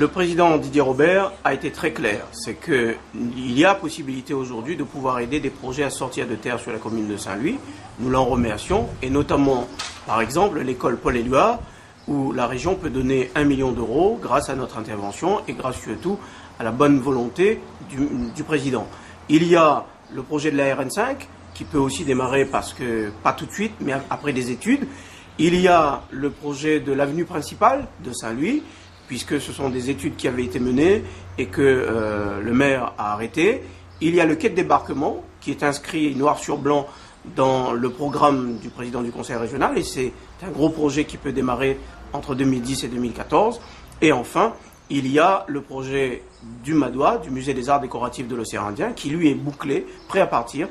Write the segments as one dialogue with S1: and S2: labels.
S1: Le président Didier Robert a été très clair, c'est qu'il y a possibilité aujourd'hui de pouvoir aider des projets à sortir de terre sur la commune de Saint-Louis. Nous l'en remercions, et notamment, par exemple, l'école Paul-Éluard, où la région peut donner 1 million d'euros grâce à notre intervention et grâce surtout à la bonne volonté du président. Il y a le projet de la RN5 qui peut aussi démarrer parce que, pas tout de suite, mais après des études. Il y a le projet de l'avenue principale de Saint-Louis, puisque ce sont des études qui avaient été menées et que le maire a arrêté. Il y a le quai de débarquement qui est inscrit noir sur blanc dans le programme du président du conseil régional et c'est un gros projet qui peut démarrer entre 2010 et 2014. Et enfin, il y a le projet du Madois, du musée des arts décoratifs de l'océan Indien, qui lui est bouclé, prêt à partir.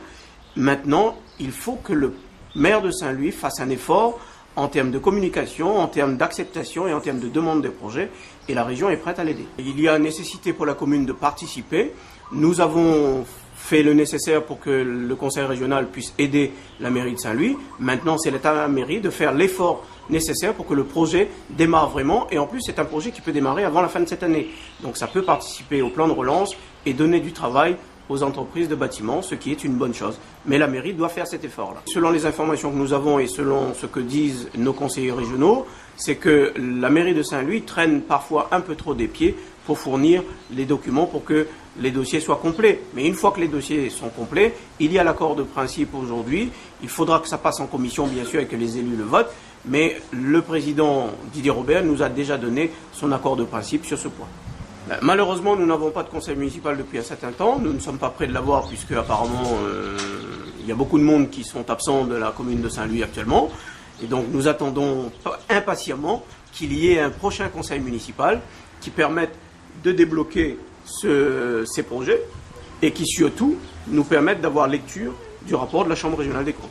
S1: Maintenant, il faut que le maire de Saint-Louis fasse un effort en termes de communication, en termes d'acceptation et en termes de demande de projet, et la région est prête à l'aider. Il y a nécessité pour la commune de participer. Nous avons fait le nécessaire pour que le conseil régional puisse aider la mairie de Saint-Louis. Maintenant, c'est à la mairie de faire l'effort nécessaire pour que le projet démarre vraiment. Et en plus, c'est un projet qui peut démarrer avant la fin de cette année. Donc ça peut participer au plan de relance et donner du travail aux entreprises de bâtiments, ce qui est une bonne chose. Mais la mairie doit faire cet effort-là. Selon les informations que nous avons et selon ce que disent nos conseillers régionaux, c'est que la mairie de Saint-Louis traîne parfois un peu trop des pieds pour fournir les documents pour que les dossiers soient complets. Mais une fois que les dossiers sont complets, il y a l'accord de principe aujourd'hui. Il faudra que ça passe en commission, bien sûr, et que les élus le votent. Mais le président Didier Robert nous a déjà donné son accord de principe sur ce point. Malheureusement, nous n'avons pas de conseil municipal depuis un certain temps. Nous ne sommes pas prêts de l'avoir puisque apparemment il y a beaucoup de monde qui sont absents de la commune de Saint-Louis actuellement. Et donc nous attendons impatiemment qu'il y ait un prochain conseil municipal qui permette de débloquer ces projets et qui surtout nous permette d'avoir lecture du rapport de la Chambre régionale des comptes.